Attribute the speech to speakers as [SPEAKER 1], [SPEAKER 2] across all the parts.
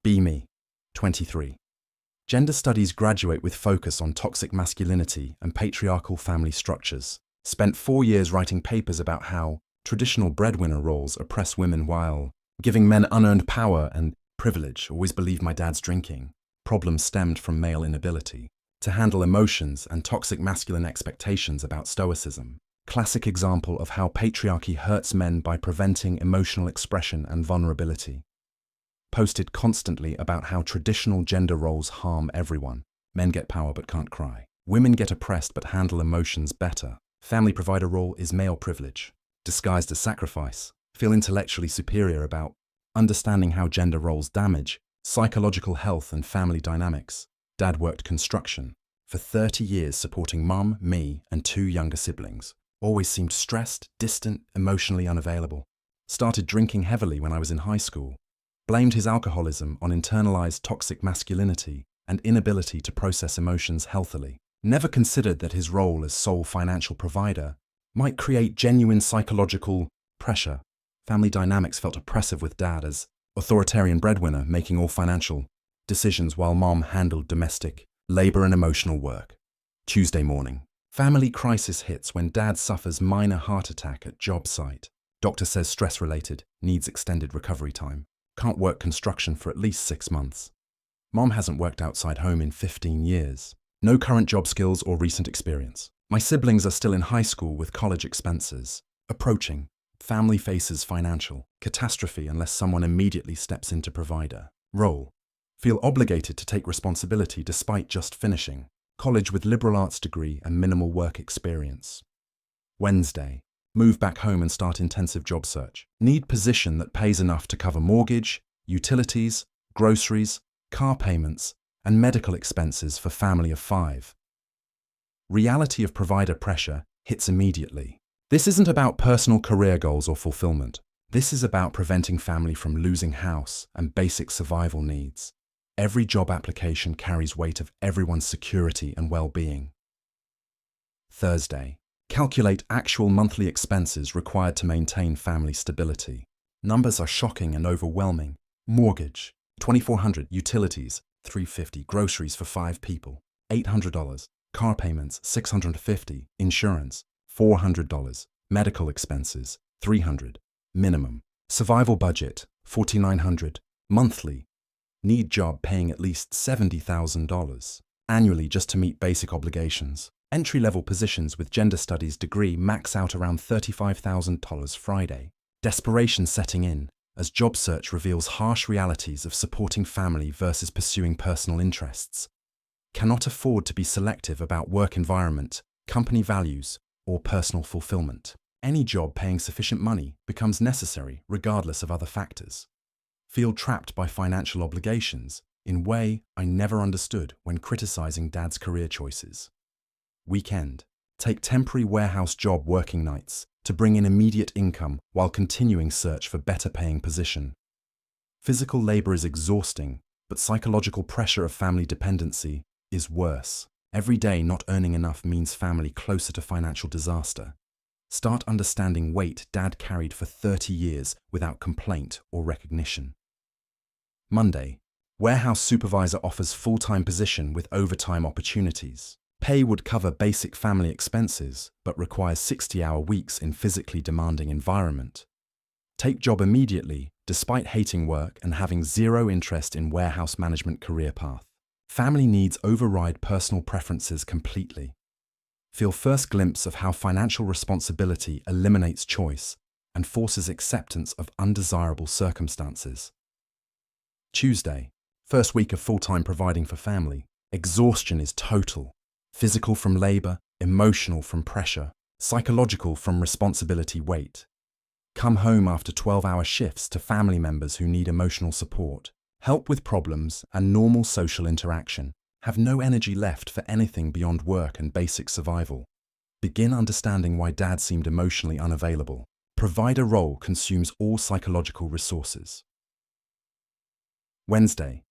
[SPEAKER 1] Be me, 23. Gender studies graduate with focus on toxic masculinity and patriarchal family structures. Spent 4 years writing papers about how traditional breadwinner roles oppress women while giving men unearned power and privilege. Always believed my dad's drinking. Problems stemmed from male inability to handle emotions and toxic masculine expectations about stoicism. Classic example of how patriarchy hurts men by preventing emotional expression and vulnerability. Posted constantly about how traditional gender roles harm everyone. Men get power but can't cry. Women get oppressed but handle emotions better. Family provider role is male privilege, disguised as sacrifice. Feel intellectually superior about understanding how gender roles damage psychological health and family dynamics. Dad worked construction for 30 years supporting mum, me, and 2 younger siblings. Always seemed stressed, distant, emotionally unavailable. Started drinking heavily when I was in high school. Blamed his alcoholism on internalized toxic masculinity and inability to process emotions healthily. Never considered that his role as sole financial provider might create genuine psychological pressure. Family dynamics felt oppressive with dad as authoritarian breadwinner, making all financial decisions while mom handled domestic labor and emotional work. Tuesday morning. Family crisis hits when dad suffers minor heart attack at job site. Doctor says stress-related, needs extended recovery time. Can't work construction for at least 6 months. Mom hasn't worked outside home in 15 years. No current job skills or recent experience. My siblings are still in high school with college expenses approaching. Family faces financial catastrophe unless someone immediately steps into provider role. Feel obligated to take responsibility despite just finishing college with liberal arts degree and minimal work experience. Wednesday. Move back home and start intensive job search. Need position that pays enough to cover mortgage, utilities, groceries, car payments, and medical expenses for family of 5. Reality of provider pressure hits immediately. This isn't about personal career goals or fulfillment. This is about preventing family from losing house and basic survival needs. Every job application carries weight of everyone's security and well-being. Thursday. Calculate actual monthly expenses required to maintain family stability. Numbers are shocking and overwhelming. Mortgage, $2,400. Utilities, $350. Groceries for 5 people, $800. Car payments, $650. Insurance, $400. Medical expenses, $300. Minimum. Survival budget, $4,900. Monthly. Need job paying at least $70,000 annually just to meet basic obligations. Entry-level positions with gender studies degree max out around $35,000 Friday. Desperation setting in as job search reveals harsh realities of supporting family versus pursuing personal interests. Cannot afford to be selective about work environment, company values, or personal fulfillment. Any job paying sufficient money becomes necessary regardless of other factors. Feel trapped by financial obligations in way I never understood when criticizing dad's career choices. Weekend. Take temporary warehouse job working nights to bring in immediate income while continuing search for better paying position. Physical labor is exhausting, but psychological pressure of family dependency is worse. Every day not earning enough means family closer to financial disaster. Start understanding weight dad carried for 30 years without complaint or recognition. Monday. Warehouse supervisor offers full-time position with overtime opportunities. Pay would cover basic family expenses, but requires 60-hour weeks in physically demanding environment. Take job immediately, despite hating work and having zero interest in warehouse management career path. Family needs override personal preferences completely. Feel first glimpse of how financial responsibility eliminates choice and forces acceptance of undesirable circumstances. Tuesday. First week of full-time providing for family. Exhaustion is total. Physical from labor, emotional from pressure, psychological from responsibility weight. Come home after 12-hour shifts to family members who need emotional support, help with problems and normal social interaction. Have no energy left for anything beyond work and basic survival. Begin understanding why dad seemed emotionally unavailable. Provider role consumes all psychological resources. Wednesday.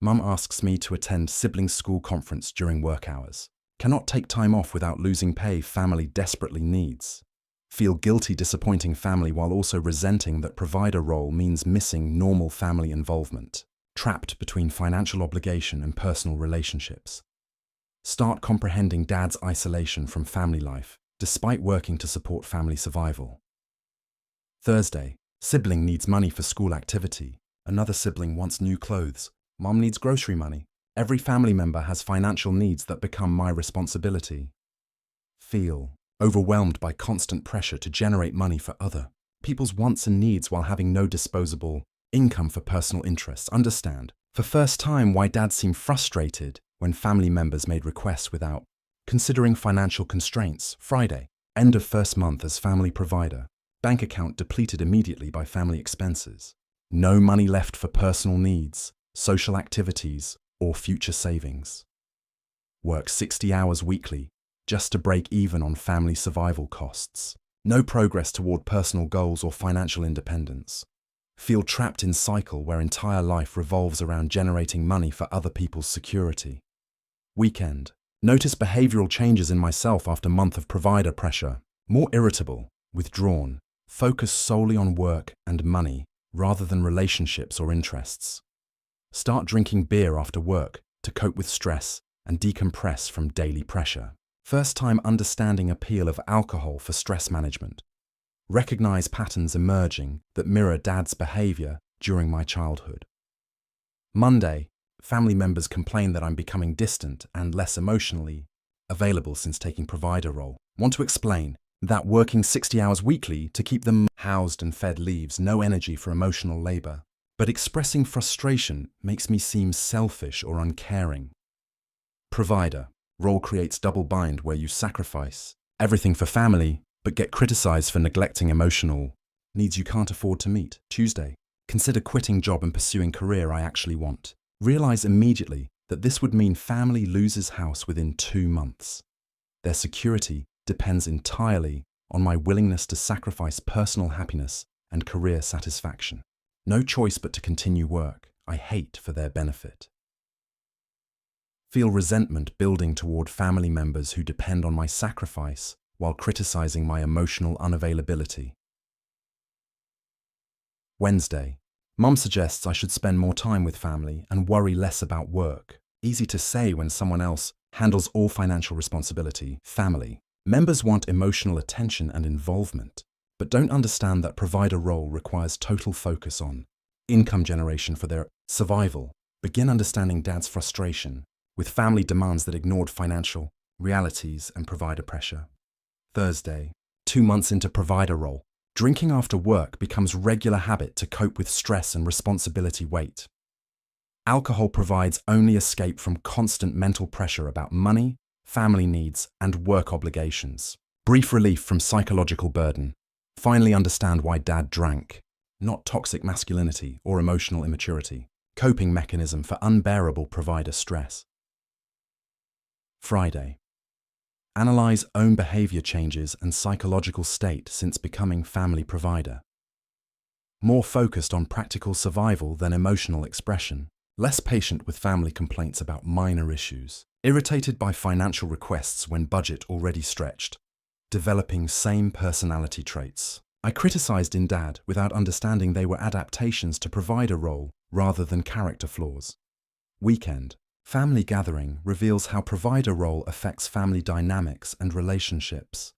[SPEAKER 1] Mum asks me to attend siblings' school conference during work hours. Cannot take time off without losing pay family desperately needs. Feel guilty disappointing family while also resenting that provider role means missing normal family involvement. trapped between financial obligation and personal relationships. Start comprehending dad's isolation from family life, despite working to support family survival. Thursday, sibling needs money for school activity. Another sibling wants new clothes. Mom needs grocery money. Every family member has financial needs that become my responsibility. Feel overwhelmed by constant pressure to generate money for other people's wants and needs while having no disposable income for personal interests. Understand, for first time, why dad seemed frustrated when family members made requests without considering financial constraints. Friday, end of first month as family provider. Bank account depleted immediately by family expenses. No money left for personal needs, social activities, or future savings. Work 60 hours weekly just to break even on family survival costs. No progress toward personal goals or financial independence. Feel trapped in cycle where entire life revolves around generating money for other people's security. Weekend. Notice behavioral changes in myself after month of provider pressure. More irritable, withdrawn, focused solely on work and money rather than relationships or interests. Start drinking beer after work to cope with stress and decompress from daily pressure. First time understanding appeal of alcohol for stress management. Recognize patterns emerging that mirror dad's behavior during my childhood. Monday, family members complain that I'm becoming distant and less emotionally available since taking provider role. Want to explain that working 60 hours weekly to keep them housed and fed leaves no energy for emotional labor. But expressing frustration makes me seem selfish or uncaring. Provider role creates double bind where you sacrifice everything for family, but get criticized for neglecting emotional needs you can't afford to meet. Tuesday, consider quitting job and pursuing career I actually want. Realize immediately that this would mean family loses house within 2 months. Their security depends entirely on my willingness to sacrifice personal happiness and career satisfaction. No choice but to continue work I hate for their benefit. Feel resentment building toward family members who depend on my sacrifice while criticizing my emotional unavailability. Wednesday, Mum suggests I should spend more time with family and worry less about work. Easy to say when someone else handles all financial responsibility. Family members want emotional attention and involvement, but don't understand that provider role requires total focus on income generation for their survival. Begin understanding dad's frustration with family demands that ignored financial realities and provider pressure. Thursday, 2 months into provider role, drinking after work becomes regular habit to cope with stress and responsibility weight. Alcohol provides only escape from constant mental pressure about money, family needs, and work obligations. Brief relief from psychological burden. Finally understand why dad drank. Not toxic masculinity or emotional immaturity. Coping mechanism for unbearable provider stress. Friday. Analyze own behavior changes and psychological state since becoming family provider. More focused on practical survival than emotional expression. Less patient with family complaints about minor issues. Irritated by financial requests when budget already stretched. Developing same personality traits. I criticized in dad without understanding they were adaptations to provider role rather than character flaws. Weekend. Family gathering reveals how provider role affects family dynamics and relationships.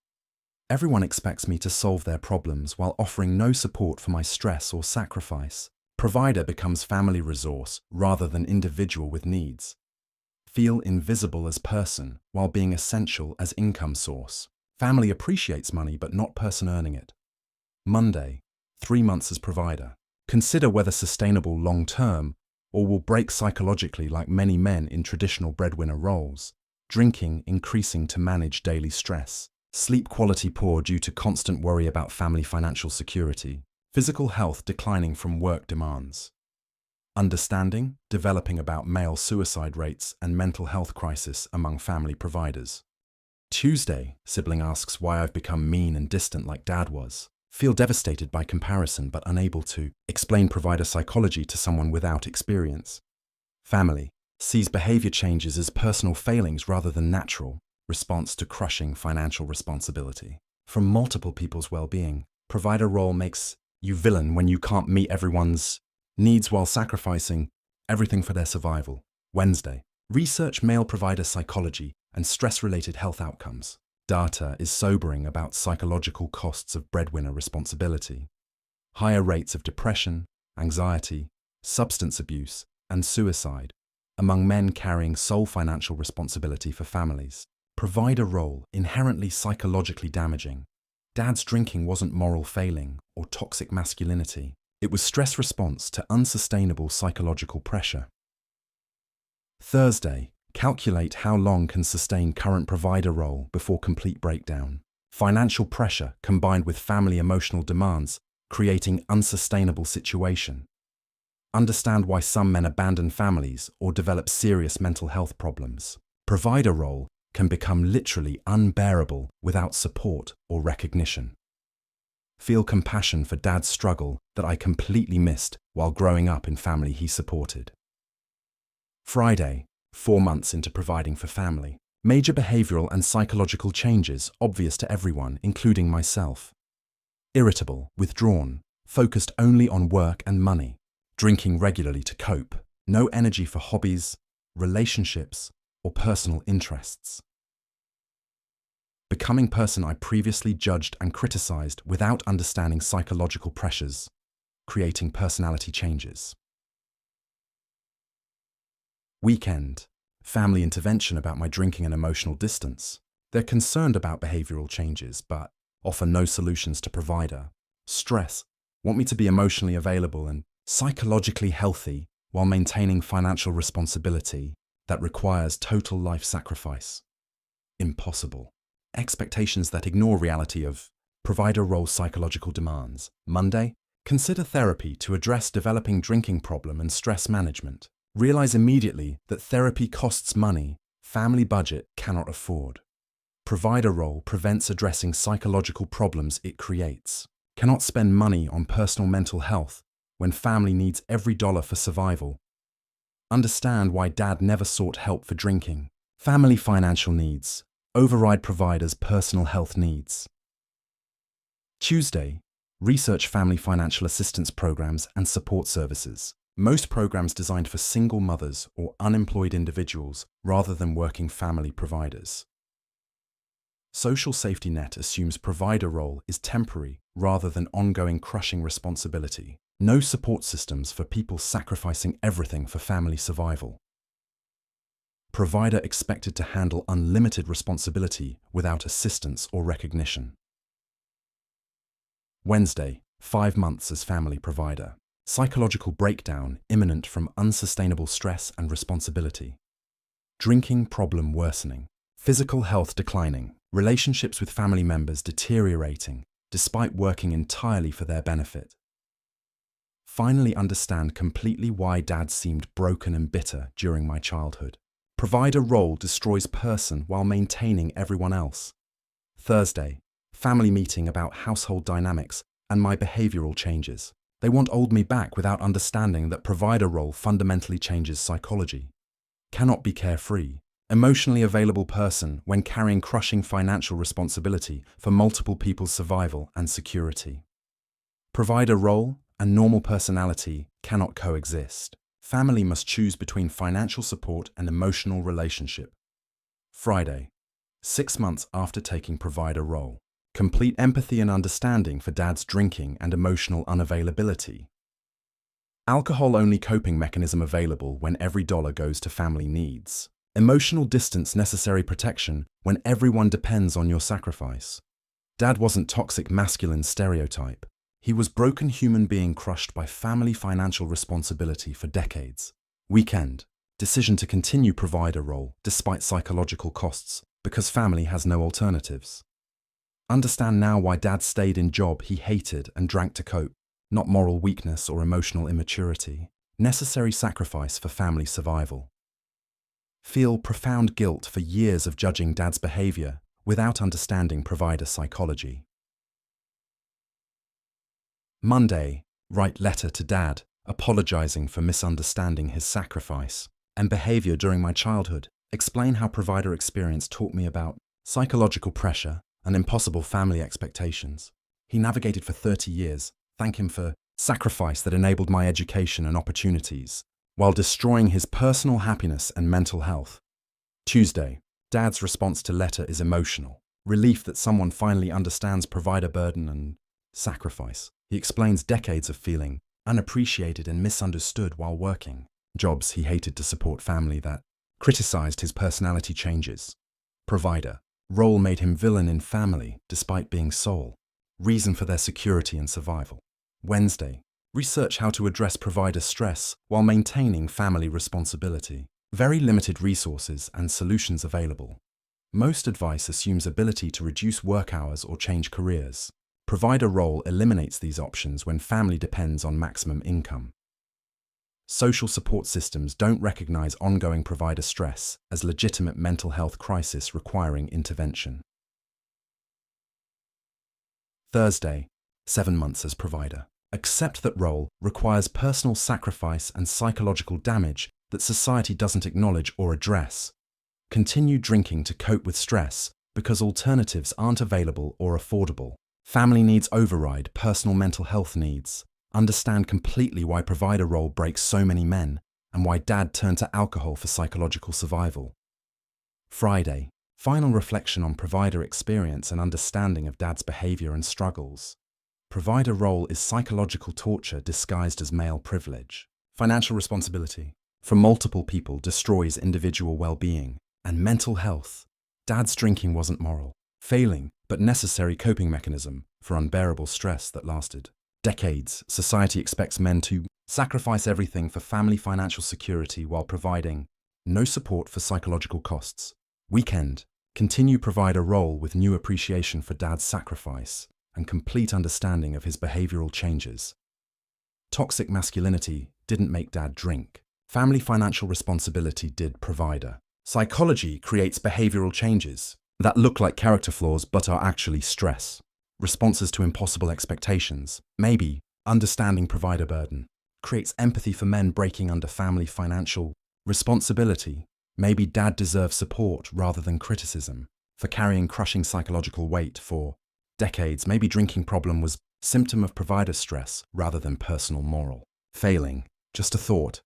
[SPEAKER 1] Everyone expects me to solve their problems while offering no support for my stress or sacrifice. Provider becomes family resource rather than individual with needs. Feel invisible as person while being essential as income source. Family appreciates money but not person earning it. Monday, 3 months as provider. Consider whether sustainable long-term or will break psychologically like many men in traditional breadwinner roles. Drinking increasing to manage daily stress. Sleep quality poor due to constant worry about family financial security. Physical health declining from work demands. Understanding, developing about male suicide rates and mental health crisis among family providers. Tuesday, sibling asks why I've become mean and distant like dad was. Feel devastated by comparison but unable to explain provider psychology to someone without experience. Family sees behavior changes as personal failings rather than natural response to crushing financial responsibility. From multiple people's well-being, provider role makes you villain when you can't meet everyone's needs while sacrificing everything for their survival. Wednesday, research male provider psychology and stress-related health outcomes. Data is sobering about psychological costs of breadwinner responsibility. Higher rates of depression, anxiety, substance abuse, and suicide among men carrying sole financial responsibility for families. Provider role inherently psychologically damaging. Dad's drinking wasn't moral failing or toxic masculinity. It was stress response to unsustainable psychological pressure. Thursday, calculate how long can sustain current provider role before complete breakdown. Financial pressure combined with family emotional demands, creating unsustainable situation. Understand why some men abandon families or develop serious mental health problems. Provider role can become literally unbearable without support or recognition. Feel compassion for Dad's struggle that I completely missed while growing up in family he supported. Friday, 4 months into providing for family. Major behavioral and psychological changes obvious to everyone, including myself. Irritable, withdrawn, focused only on work and money. Drinking regularly to cope. No energy for hobbies, relationships, or personal interests. Becoming person I previously judged and criticized without understanding psychological pressures, creating personality changes. Weekend, family intervention about my drinking and emotional distance. They're concerned about behavioral changes, but offer no solutions to provider. Stress, want me to be emotionally available and psychologically healthy while maintaining financial responsibility that requires total life sacrifice. Impossible. Expectations that ignore reality of provider role psychological demands. Monday, consider therapy to address developing drinking problem and stress management. Realize immediately that therapy costs money, family budget cannot afford. Provider role prevents addressing psychological problems it creates. Cannot spend money on personal mental health when family needs every dollar for survival. Understand why Dad never sought help for drinking. Family financial needs override provider's personal health needs. Tuesday, research family financial assistance programs and support services. Most programs designed for single mothers or unemployed individuals rather than working family providers. Social safety net assumes provider role is temporary rather than ongoing crushing responsibility. No support systems for people sacrificing everything for family survival. Provider expected to handle unlimited responsibility without assistance or recognition. Wednesday, 5 months as family provider. Psychological breakdown imminent from unsustainable stress and responsibility. Drinking problem worsening. Physical health declining. Relationships with family members deteriorating despite working entirely for their benefit. Finally understand completely why Dad seemed broken and bitter during my childhood. Provider role destroys person while maintaining everyone else. Thursday, family meeting about household dynamics and my behavioral changes. They want old me back without understanding that provider role fundamentally changes psychology. Cannot be carefree, emotionally available person when carrying crushing financial responsibility for multiple people's survival and security. Provider role and normal personality cannot coexist. Family must choose between financial support and emotional relationship. Friday, 6 months after taking provider role. Complete empathy and understanding for Dad's drinking and emotional unavailability. Alcohol-only coping mechanism available when every dollar goes to family needs. Emotional distance necessary protection when everyone depends on your sacrifice. Dad wasn't toxic masculine stereotype. He was broken human being crushed by family financial responsibility for decades. Weekend, decision to continue provider role despite psychological costs because family has no alternatives. Understand now why Dad stayed in job he hated and drank to cope, not moral weakness or emotional immaturity. Necessary sacrifice for family survival. Feel profound guilt for years of judging Dad's behavior without understanding provider psychology. Monday, write letter to Dad, apologizing for misunderstanding his sacrifice and behavior during my childhood. Explain how provider experience taught me about psychological pressure and impossible family expectations. He navigated for 30 years. Thank him for sacrifice that enabled my education and opportunities. while destroying his personal happiness and mental health. Tuesday, Dad's response to letter is emotional. Relief that someone finally understands provider burden and sacrifice. He explains decades of feeling unappreciated and misunderstood while working. Jobs he hated to support, family that criticized his personality changes. Provider. Role made him villain in family despite being sole. Reason for their security and survival. Wednesday. Research how to address provider stress while maintaining family responsibility. Very limited resources and solutions available. Most advice assumes ability to reduce work hours or change careers. Provider role eliminates these options when family depends on maximum income. Social support systems don't recognize ongoing provider stress as legitimate mental health crisis requiring intervention. Thursday, 7 months as provider. Accept that role requires personal sacrifice and psychological damage that society doesn't acknowledge or address. Continue drinking to cope with stress because alternatives aren't available or affordable. Family needs override personal mental health needs. Understand completely why provider role breaks so many men and why Dad turned to alcohol for psychological survival. Friday, final reflection on provider experience and understanding of Dad's behavior and struggles. Provider role is psychological torture disguised as male privilege. Financial responsibility for multiple people destroys individual well-being and mental health. Dad's drinking wasn't moral, failing but necessary coping mechanism for unbearable stress that lasted decades. Society expects men to sacrifice everything for family financial security while providing no support for psychological costs. Weekend, continue provider role with new appreciation for Dad's sacrifice and complete understanding of his behavioral changes. Toxic masculinity didn't make Dad drink. Family financial responsibility did. Provider. Psychology creates behavioral changes that look like character flaws but are actually stress. Responses to impossible expectations. Maybe understanding provider burden creates empathy for men breaking under family financial responsibility. Maybe Dad deserves support rather than criticism for carrying crushing psychological weight for decades. Maybe drinking problem was symptom of provider stress rather than personal moral failing. Just a thought.